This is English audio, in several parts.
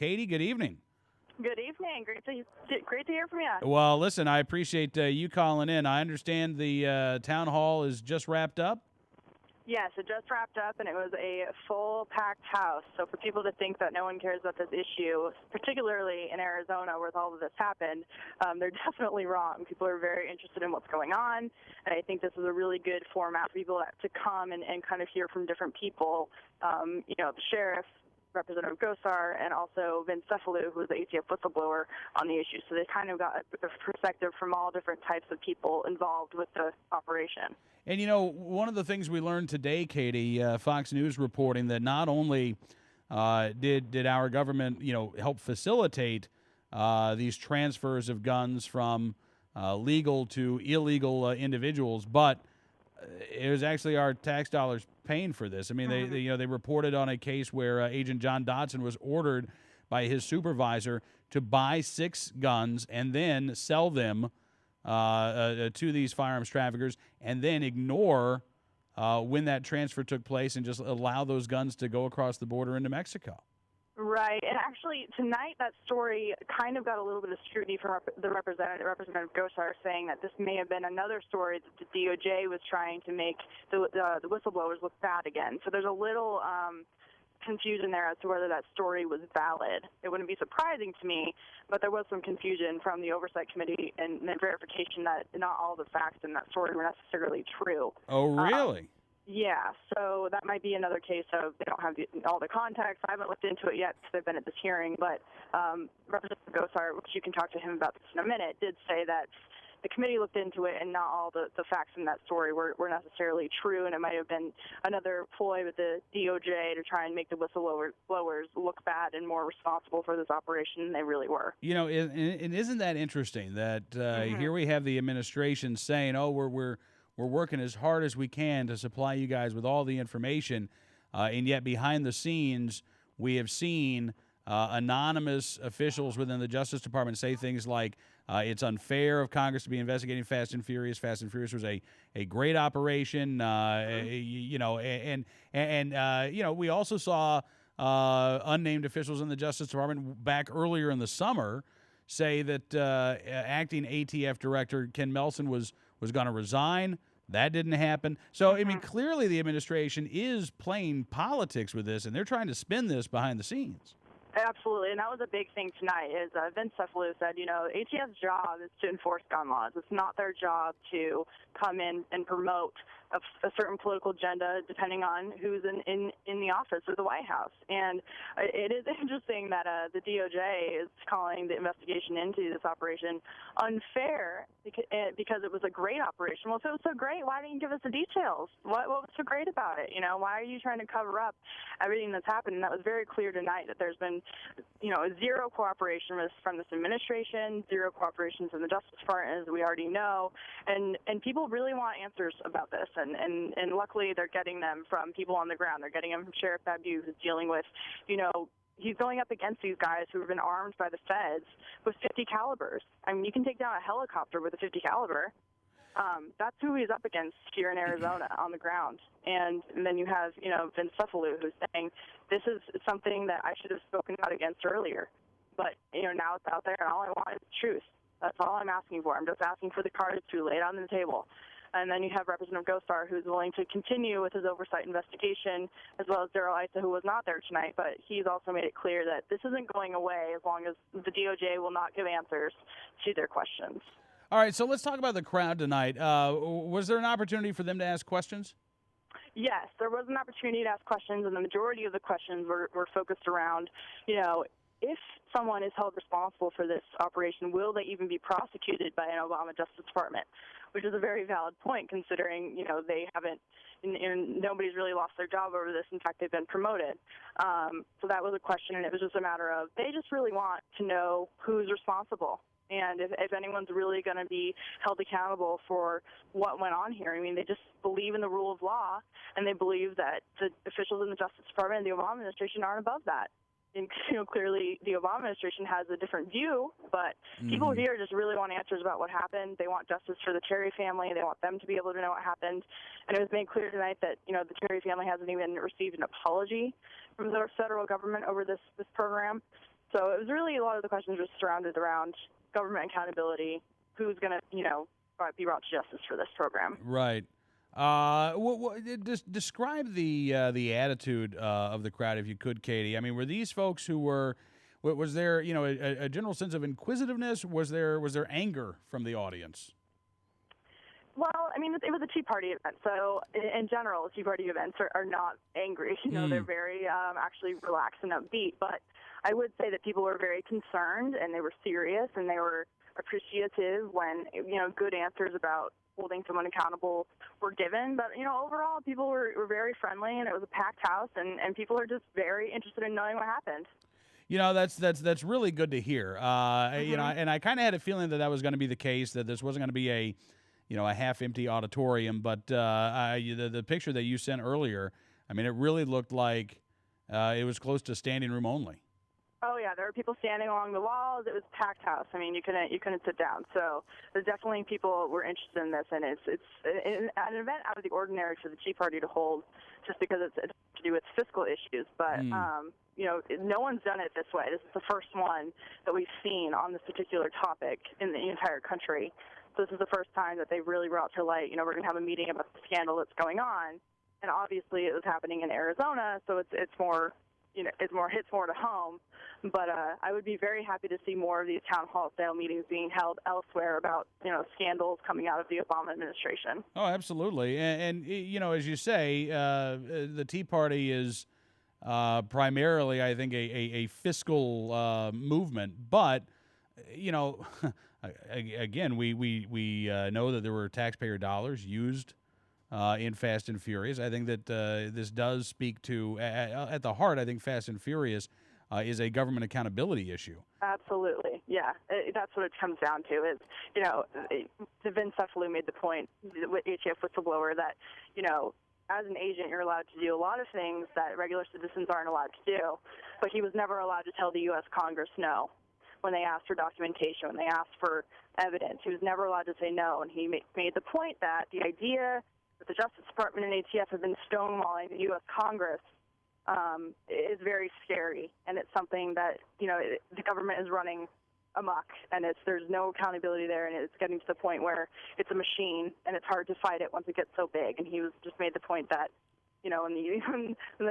Katie, good evening. Good evening. Great to hear from you. Well, listen, I appreciate you calling in. I understand the town hall is just wrapped up. Yes, it just wrapped up, and it was a full packed house. So for people to think that no one cares about this issue, particularly in Arizona where all of this happened, they're definitely wrong. People are very interested in what's going on, and I think this is a really good format for people to come and kind of hear from different people. The sheriff, Representative Gosar, and also Vince Cephalou, who is the ATF whistleblower on the issue. So they kind of got a perspective from all different types of people involved with the operation. And, one of the things we learned today, Katie, Fox News reporting that not only did our government, help facilitate these transfers of guns from legal to illegal individuals, but it was actually our tax dollars paying for this. I mean, they reported on a case where Agent John Dodson was ordered by his supervisor to buy 6 guns and then sell them to these firearms traffickers, and then ignore when that transfer took place and just allow those guns to go across the border into Mexico. Right, and actually tonight that story kind of got a little bit of scrutiny from the Representative Gosar, saying that this may have been another story that the DOJ was trying to make the whistleblowers look bad again. So there's a little confusion there as to whether that story was valid. It wouldn't be surprising to me, but there was some confusion from the Oversight Committee and the verification that not all the facts in that story were necessarily true. Oh, really? Yeah, so that might be another case of they don't have all the context. I haven't looked into it yet because I've been at this hearing, but Representative Gosar, which you can talk to him about this in a minute, did say that the committee looked into it and not all the facts in that story were necessarily true, and it might have been another ploy with the DOJ to try and make the whistleblowers look bad and more responsible for this operation than they really were. And isn't that interesting that here we have the administration saying, oh, we're working as hard as we can to supply you guys with all the information, and yet behind the scenes we have seen anonymous officials within the Justice Department say things like it's unfair of Congress to be investigating Fast and Furious. Fast and Furious was a great operation, we also saw unnamed officials in the Justice Department back earlier in the summer say that acting ATF Director Ken Melson was going to resign. That didn't happen. So, I mean, clearly the administration is playing politics with this, and they're trying to spin this behind the scenes. Absolutely, and that was a big thing tonight. Is Vince Cephalou said, ATF's job is to enforce gun laws. It's not their job to come in and promote a certain political agenda, depending on who's in the office of the White House. And it is interesting that the DOJ is calling the investigation into this operation unfair because it was a great operation. Well, if it was so great, why didn't you give us the details? What was so great about it? Why are you trying to cover up everything that's happened? And that was very clear tonight that there's been zero cooperation from this administration, zero cooperation from the Justice Department, as we already know, and people really want answers about this, and luckily they're getting them from people on the ground. They're getting them from Sheriff Babeu, who's dealing with, he's going up against these guys who have been armed by the feds with 50 calibers. I mean, you can take down a helicopter with a 50 caliber. That's who he's up against here in Arizona on the ground. And then you have, Vince Cephalou, who's saying this is something that I should have spoken out against earlier. But, now it's out there, and all I want is truth. That's all I'm asking for. I'm just asking for the cards to lay it on the table. And then you have Representative Gosar, who's willing to continue with his oversight investigation, as well as Darrell Issa, who was not there tonight. But he's also made it clear that this isn't going away as long as the DOJ will not give answers to their questions. All right, so let's talk about the crowd tonight. Was there an opportunity for them to ask questions? Yes, there was an opportunity to ask questions, and the majority of the questions were focused around, if someone is held responsible for this operation, will they even be prosecuted by an Obama Justice Department? Which is a very valid point, considering, they haven't, and nobody's really lost their job over this. In fact, they've been promoted. So that was a question, and it was just a matter of they just really want to know who's responsible. And if anyone's really going to be held accountable for what went on here. I mean, they just believe in the rule of law, and they believe that the officials in the Justice Department and the Obama administration aren't above that. And, clearly the Obama administration has a different view, but people here just really want answers about what happened. They want justice for the Terry family. They want them to be able to know what happened. And it was made clear tonight that, the Terry family hasn't even received an apology from the federal government over this program. So it was really a lot of the questions were surrounded around government accountability, who's going to, be brought to justice for this program. Right. Describe the attitude of the crowd, if you could, Katie. I mean, were these folks who were? Was there, a general sense of inquisitiveness? Was there anger from the audience? Well, I mean, it was a Tea Party event, so in general, Tea Party events are not angry. They're very actually relaxed and upbeat. But I would say that people were very concerned, and they were serious, and they were appreciative when, good answers about holding someone accountable were given. But, overall, people were very friendly, and it was a packed house, and people are just very interested in knowing what happened. That's really good to hear. And I kind of had a feeling that was going to be the case, that this wasn't going to be a half-empty auditorium. But the picture that you sent earlier, I mean, it really looked like it was close to standing room only. Oh yeah, there were people standing along the walls. It was a packed house. I mean, you couldn't sit down. So there's definitely people were interested in this, and it's an event out of the ordinary for the Tea Party to hold, just because it's to do with fiscal issues. But no one's done it this way. This is the first one that we've seen on this particular topic in the entire country. So this is the first time that they really brought to light, we're going to have a meeting about the scandal that's going on. And obviously it was happening in Arizona, so it's more, hits more to home. But I would be very happy to see more of these town hall style meetings being held elsewhere about, scandals coming out of the Obama administration. Oh, absolutely. And as you say, the Tea Party is primarily, I think, a fiscal movement. But, again, we know that there were taxpayer dollars used in Fast and Furious. I think that this does speak to, at the heart, I think Fast and Furious is a government accountability issue. Absolutely, yeah. That's what it comes down to. Is Vince Cefalu made the point with ATF whistleblower that as an agent you're allowed to do a lot of things that regular citizens aren't allowed to do, but he was never allowed to tell the U.S. Congress no when they asked for documentation, when they asked for evidence. He was never allowed to say no, and he made the point that the idea that the Justice Department and ATF have been stonewalling the U.S. Congress is very scary, and it's something that the government is running amok, and there's no accountability there, and it's getting to the point where it's a machine, and it's hard to fight it once it gets so big. And he just made the point that when the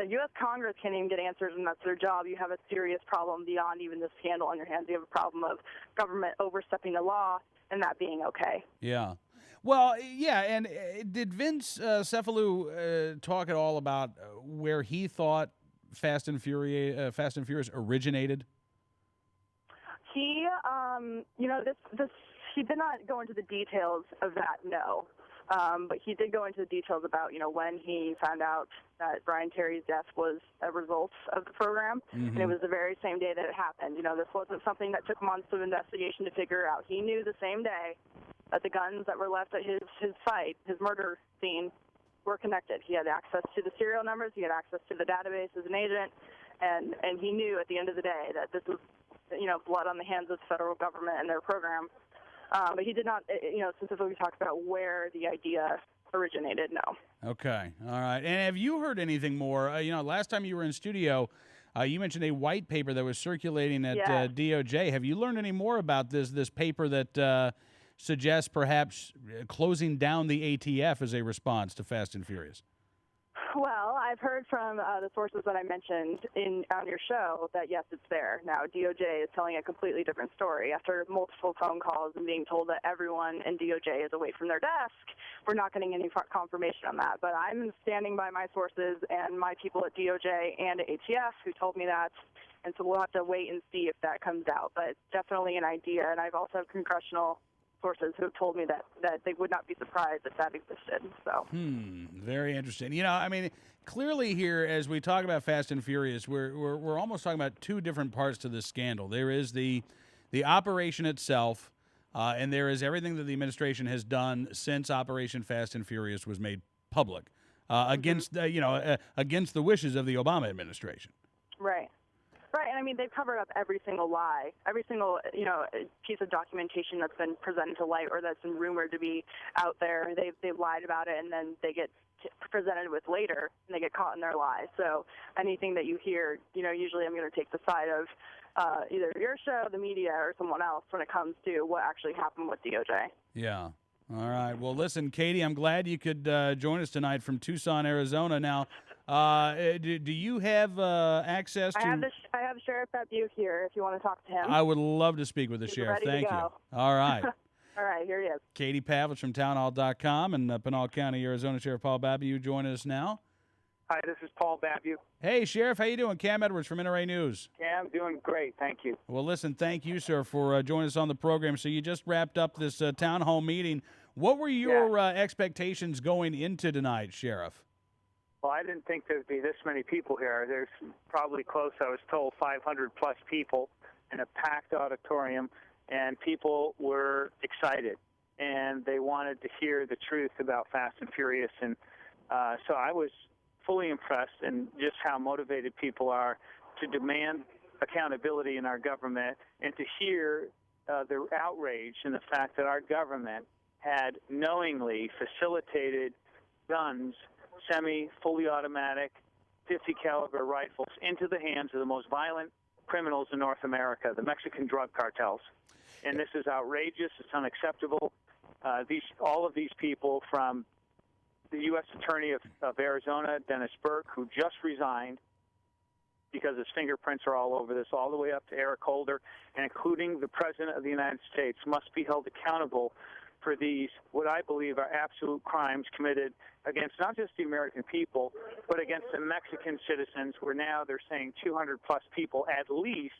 U.S. Congress can't even get answers, and that's their job, you have a serious problem beyond even this scandal on your hands. You have a problem of government overstepping the law, and that being okay. Yeah. Well, yeah, and did Vince Cefalu talk at all about where he thought Fast and Furious originated? He, he did not go into the details of that, no. But he did go into the details about, when he found out that Brian Terry's death was a result of the program. Mm-hmm. And it was the very same day that it happened. This wasn't something that took months of investigation to figure out. He knew the same day that the guns that were left at his site, his murder scene, were connected. He had access to the serial numbers. He had access to the database as an agent. And he knew at the end of the day that this was, blood on the hands of the federal government and their program. But he did not, specifically talk about where the idea originated, no. Okay. All right. And have you heard anything more? Last time you were in studio, you mentioned a white paper that was circulating at DOJ. Have you learned any more about this paper that suggests perhaps closing down the ATF as a response to Fast and Furious? Well, I've heard from the sources that I mentioned on your show that, yes, it's there. Now, DOJ is telling a completely different story. After multiple phone calls and being told that everyone in DOJ is away from their desk, we're not getting any confirmation on that. But I'm standing by my sources and my people at DOJ and at ATF who told me that. And so we'll have to wait and see if that comes out. But it's definitely an idea. And I've also have congressional sources who have told me that they would not be surprised if that existed. So, very interesting. Clearly here, as we talk about Fast and Furious, we're almost talking about two different parts to this scandal. There is the operation itself, and there is everything that the administration has done since Operation Fast and Furious was made public, against against the wishes of the Obama administration. Right. Right, and I mean, they've covered up every single lie, every single, piece of documentation that's been presented to light or that's been rumored to be out there. They've lied about it, and then they get presented with later, and they get caught in their lies. So anything that you hear, usually I'm going to take the side of either your show, the media, or someone else when it comes to what actually happened with DOJ. Yeah. All right. Well, listen, Katie, I'm glad you could join us tonight from Tucson, Arizona. Now, do you have access I to? have Sheriff Babeu here if you want to talk to him. I would love to speak with the He's sheriff. ready to Thank you. go. All right. All right, here he is. Katie Pavlich from townhall.com and Pinal County, Arizona. Sheriff Paul Babeu joining us now. Hi, this is Paul Babeu. Hey, Sheriff, how you doing? Cam Edwards from NRA News. Yeah, I'm doing great. Thank you. Well, listen, thank you, sir, for joining us on the program. So you just wrapped up this town hall meeting. What were your expectations going into tonight, Sheriff? Well, I didn't think there'd be this many people here. There's probably close, I was told, 500-plus people in a packed auditorium, and people were excited, and they wanted to hear the truth about Fast and Furious. And so I was fully impressed in just how motivated people are to demand accountability in our government and to hear the outrage in the fact that our government had knowingly facilitated guns, fully automatic, 50 caliber rifles into the hands of the most violent criminals in North America, the Mexican drug cartels. And this is outrageous. It's unacceptable. All of these people, from the U.S. Attorney of Arizona, Dennis Burke, who just resigned because his fingerprints are all over this, all the way up to Eric Holder, and including the President of the United States, must be held accountable for these, what I believe are absolute crimes committed against not just the American people, but against the Mexican citizens, where now they're saying 200-plus people at least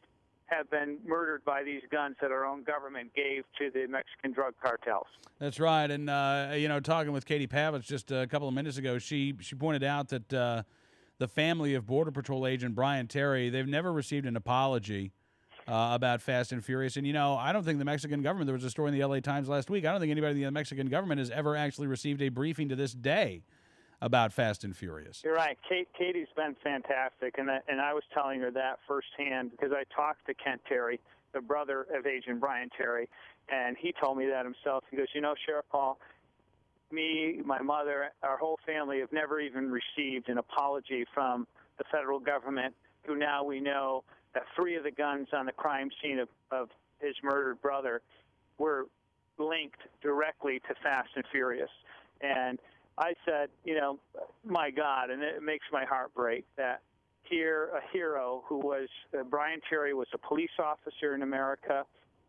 have been murdered by these guns that our own government gave to the Mexican drug cartels. That's right. And, talking with Katie Pavlich just a couple of minutes ago, she pointed out that the family of Border Patrol agent Brian Terry, they've never received an apology about Fast and Furious. And, I don't think the Mexican government, there was a story in the LA Times last week, I don't think anybody in the Mexican government has ever actually received a briefing to this day about Fast and Furious. You're right. Katie's been fantastic, and I was telling her that firsthand because I talked to Kent Terry, the brother of Agent Brian Terry, and he told me that himself. He goes, Sheriff Paul, me, my mother, our whole family have never even received an apology from the federal government, who now we know that 3 of the guns on the crime scene of his murdered brother were linked directly to Fast and Furious. And I said, my God, and it makes my heart break that here a hero who was, Brian Terry was a police officer in America.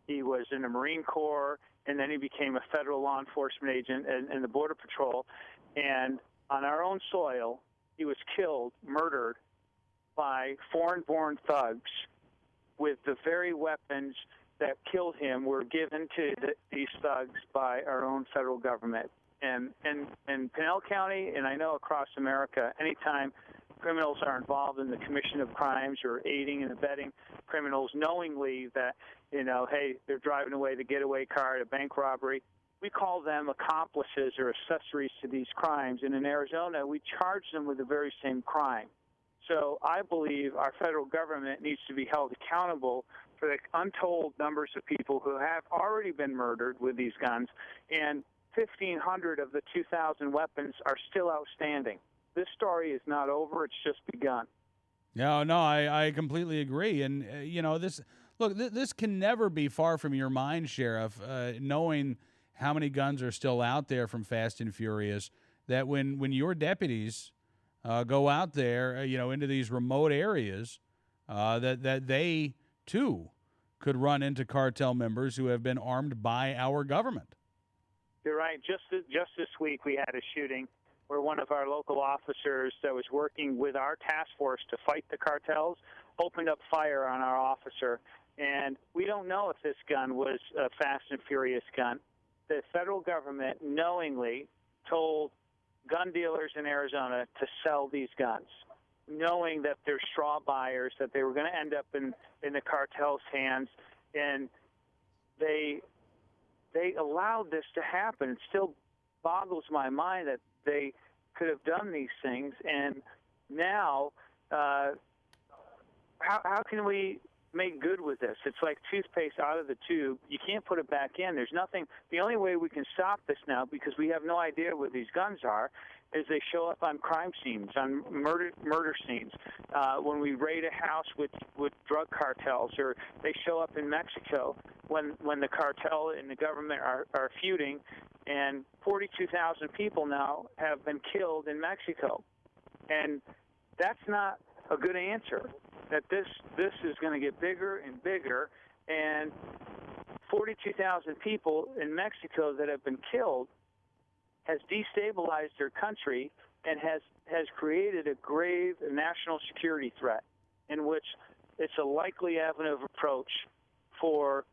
He was in the Marine Corps, and then he became a federal law enforcement agent in the Border Patrol. And on our own soil, he was killed, murdered by foreign-born thugs with the very weapons that killed him were given to these thugs by our own federal government. And in Pinal County, and I know across America, anytime criminals are involved in the commission of crimes or aiding and abetting criminals knowingly that, hey, they're driving away the getaway car at a bank robbery, we call them accomplices or accessories to these crimes. And in Arizona, we charge them with the very same crime. So I believe our federal government needs to be held accountable for the untold numbers of people who have already been murdered with these guns, and 1,500 of the 2,000 weapons are still outstanding. This story is not over. It's just begun. No, I completely agree. And, this can never be far from your mind, Sheriff, knowing how many guns are still out there from Fast and Furious, that when your deputies go out there, into these remote areas, that they, too, could run into cartel members who have been armed by our government. You're right. Just this week we had a shooting where one of our local officers that was working with our task force to fight the cartels opened up fire on our officer. And we don't know if this gun was a Fast and Furious gun. The federal government knowingly told gun dealers in Arizona to sell these guns, knowing that they're straw buyers, that they were going to end up in the cartel's hands. And they allowed this to happen. It still boggles my mind that they could have done these things. And now, how can we make good with this. It's like toothpaste out of the tube. You can't put it back in. There's nothing. The only way we can stop this now, because we have no idea what these guns are, is they show up on crime scenes, on murder scenes. When we raid a house with drug cartels, or they show up in Mexico when the cartel and the government are feuding, and 42,000 people now have been killed in Mexico. And that's not a good answer. That this is going to get bigger and bigger, and 42,000 people in Mexico that have been killed has destabilized their country and has created a grave national security threat, in which it's a likely avenue of approach for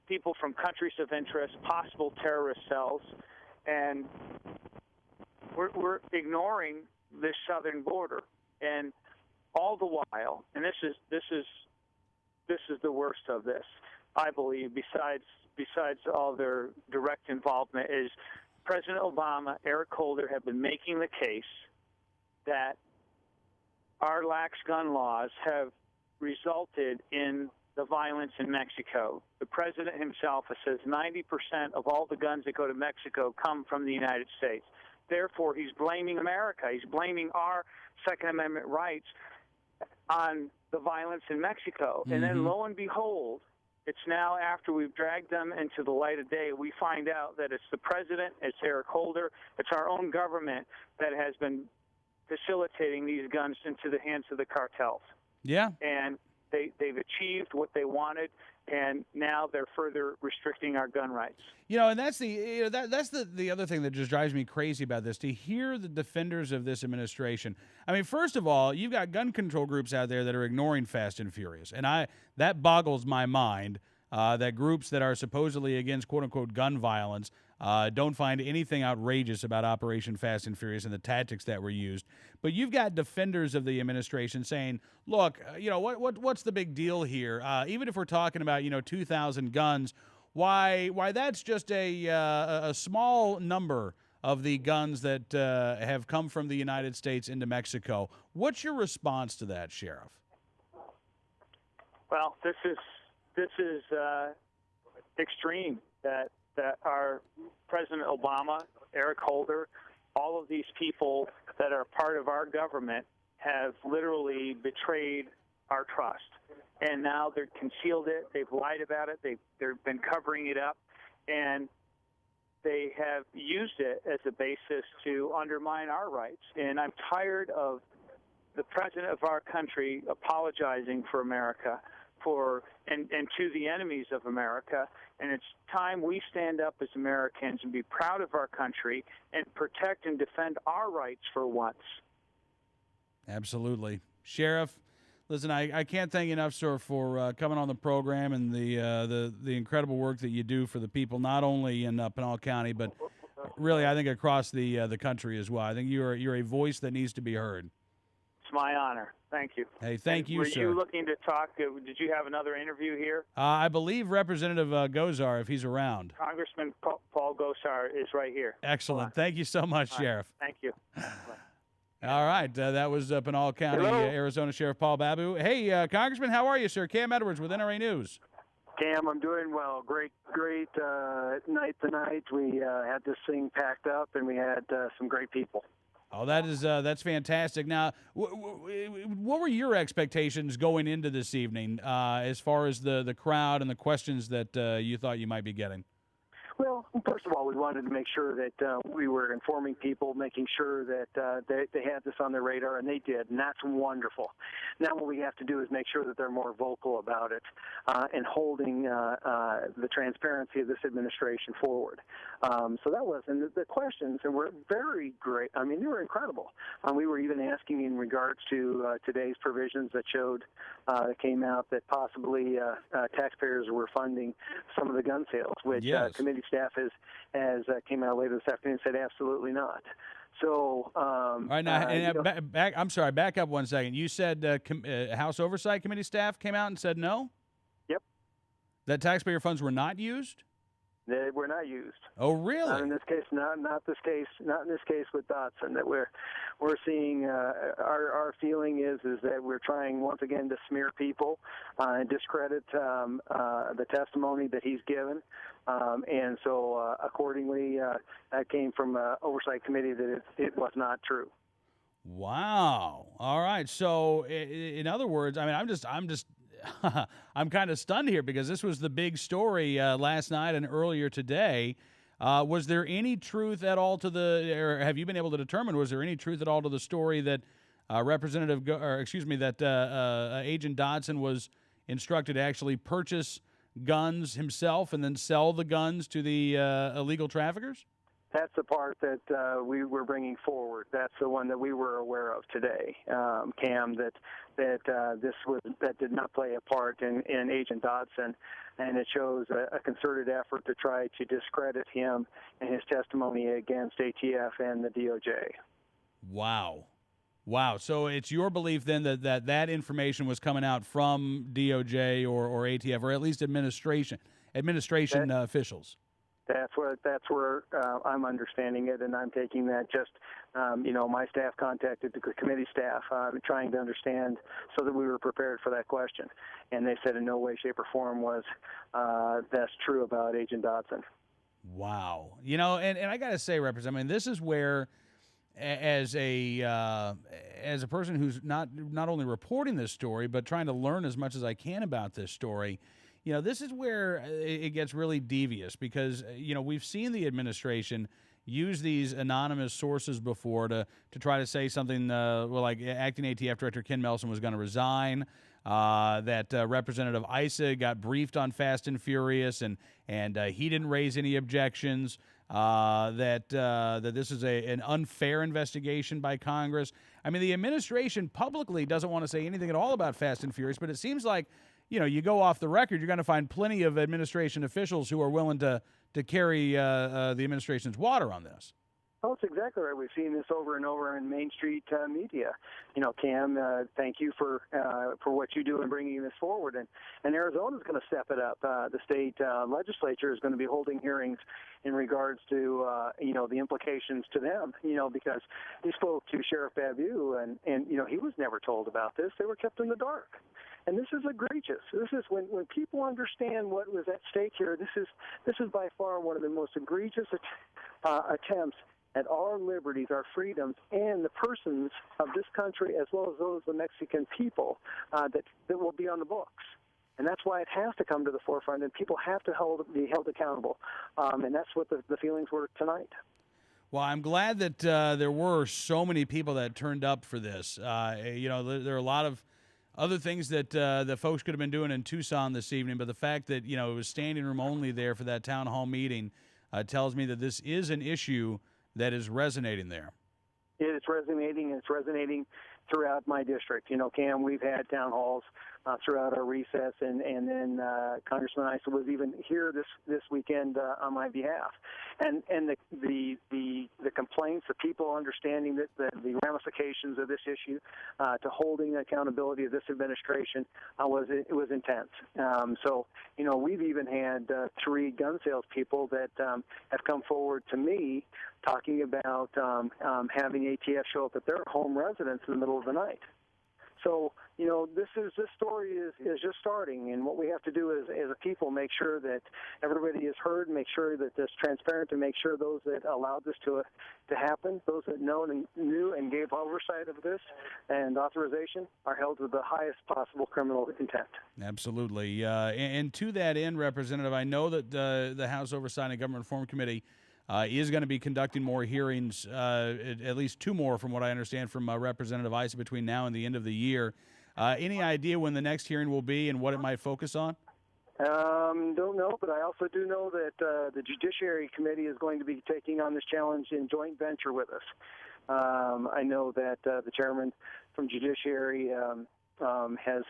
people from countries of interest, possible terrorist cells, and we're ignoring this southern border. And all the while, and this is the worst of this, I believe, besides all their direct involvement, is President Obama, Eric Holder have been making the case that our lax gun laws have resulted in the violence in Mexico. The president himself says 90% of all the guns that go to Mexico come from the United States. Therefore, he's blaming America. He's blaming our Second Amendment rights on the violence in Mexico. And then lo and behold, it's now, after we've dragged them into the light of day, we find out that it's the president, it's Eric Holder, it's our own government that has been facilitating these guns into the hands of the cartels. Yeah. And they've achieved what they wanted, and now they're further restricting our gun rights. And that's the other thing that just drives me crazy about this, to hear the defenders of this administration. I mean, first of all, you've got gun control groups out there that are ignoring Fast and Furious, and that boggles my mind, that groups that are supposedly against quote-unquote gun violence don't find anything outrageous about Operation Fast and Furious and the tactics that were used. But you've got defenders of the administration saying, look, what's the big deal here? Even if we're talking about, 2,000 guns, why that's just a small number of the guns that have come from the United States into Mexico. What's your response to that, Sheriff? Well, this is extreme that our President Obama, Eric Holder, all of these people that are part of our government have literally betrayed our trust. And now they've concealed it. They've lied about it. They've been covering it up. And they have used it as a basis to undermine our rights. And I'm tired of the president of our country apologizing for America, and to the enemies of America. And it's time we stand up as Americans and be proud of our country and protect and defend our rights for once. Absolutely. Sheriff, listen, I can't thank you enough, sir, for coming on the program and the incredible work that you do for the people, not only in Pinal County, but really, I think, across the country as well. I think you're a voice that needs to be heard. It's my honor. Thank you. Hey, thank you, sir. Were you looking to talk? Did you have another interview here? I believe Representative Gosar, if he's around. Congressman Paul Gosar is right here. Excellent. Thank you so much, Sheriff. Thank you. All right. That was Pinal County, Arizona Sheriff Paul Babeu. Hey, Congressman, how are you, sir? Cam Edwards with NRA News. Cam, I'm doing well. Great night tonight. We had this thing packed up, and we had some great people. Oh, that's fantastic. Now, what were your expectations going into this evening as far as the crowd and the questions that you thought you might be getting? Well, first of all, we wanted to make sure that we were informing people, making sure that they had this on their radar, and they did, and that's wonderful. Now what we have to do is make sure that they're more vocal about it and holding the transparency of this administration forward. So that was, and the questions were very great. I mean, they were incredible. We were even asking in regards to today's provisions that showed, that came out, that possibly taxpayers were funding some of the gun sales, which yes. Committee staff has came out later this afternoon and said absolutely not. So, all right, now, I'm sorry, back up one second. You said House Oversight Committee staff came out and said no? Yep. That taxpayer funds were not used? They were not used. Oh, really? Not in this case. Not in this case with Dotson. That we're seeing. Our feeling is that we're trying once again to smear people and discredit the testimony that he's given. And so accordingly, that came from an oversight committee that it was not true. Wow. All right. So, in other words, I mean, I'm just, I'm kind of stunned here because this was the big story last night and earlier today. Was there any truth at all to or have you been able to determine, was there any truth at all to the story that Agent Dotson was instructed to actually purchase guns himself and then sell the guns to the illegal traffickers? That's the part that we were bringing forward. That's the one that we were aware of today, Cam. That did not play a part in Agent Dotson, and it shows a concerted effort to try to discredit him and his testimony against ATF and the DOJ. Wow. So it's your belief then that information was coming out from DOJ or ATF or at least administration officials. That's where I'm understanding it, and I'm taking that. Just my staff contacted the committee staff, trying to understand so that we were prepared for that question, and they said in no way, shape, or form was that's true about Agent Dotson. Wow, and I got to say, Representative, I mean, this is where, as a person who's not only reporting this story but trying to learn as much as I can about this story. This is where it gets really devious because, we've seen the administration use these anonymous sources before to try to say something, like acting ATF Director Ken Melson was going to resign, that Representative Issa got briefed on Fast and Furious and he didn't raise any objections, that this is an unfair investigation by Congress. I mean, the administration publicly doesn't want to say anything at all about Fast and Furious, but it seems like you go off the record, you're going to find plenty of administration officials who are willing to carry the administration's water on this. Oh, that's exactly right. We've seen this over and over in Main Street media. Cam, thank you for what you do in bringing this forward. And Arizona's going to step it up. The state legislature is going to be holding hearings in regards to, the implications to them, because he spoke to Sheriff Babeu, and he was never told about this. They were kept in the dark. And this is egregious. This is when people understand what was at stake here. This is by far one of the most egregious attempts at our liberties, our freedoms, and the persons of this country, as well as those of the Mexican people that will be on the books. And that's why it has to come to the forefront, and people have to be held accountable. And that's what the feelings were tonight. Well, I'm glad that there were so many people that turned up for this. There are a lot of other things that folks could have been doing in Tucson this evening, but the fact that, it was standing room only there for that town hall meeting tells me that this is an issue that is resonating there. It's resonating throughout my district. Cam, we've had town halls throughout our recess, and then Congressman Issa was even here this weekend on my behalf. And the complaints, the people understanding that the ramifications of this issue, to holding accountability of this administration was intense. So we've even had 3 gun salespeople that have come forward to me talking about having ATF show up at their home residence in the middle of the night. So, this story is just starting, and what we have to do as a people, make sure that everybody is heard, make sure that it's transparent, and make sure those that allowed this to happen, those that knew and gave oversight of this and authorization, are held to the highest possible criminal intent. Absolutely. And to that end, Representative, I know that the House Oversight and Government Reform Committee is going to be conducting more hearings, at least 2 more from what I understand from Representative Issa between now and the end of the year. Any idea when the next hearing will be and what it might focus on? Don't know, but I also do know that the Judiciary Committee is going to be taking on this challenge in joint venture with us. I know that the chairman from Judiciary has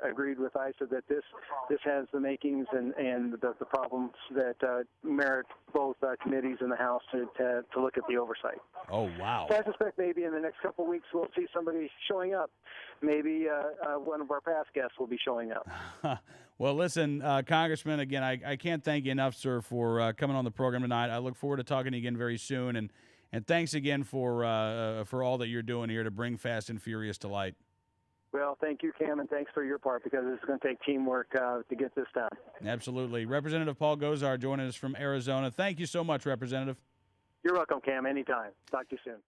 agreed with Issa that this has the makings and the problems that merit both committees in the House to look at the oversight. Oh, wow. So I suspect maybe in the next couple of weeks we'll see somebody showing up. Maybe one of our past guests will be showing up. Well, listen, Congressman, again, I can't thank you enough, sir, for coming on the program tonight. I look forward to talking to you again very soon, and thanks again for all that you're doing here to bring Fast and Furious to light. Well, thank you, Cam, and thanks for your part, because it's going to take teamwork to get this done. Absolutely. Representative Paul Gosar joining us from Arizona. Thank you so much, Representative. You're welcome, Cam. Anytime. Talk to you soon.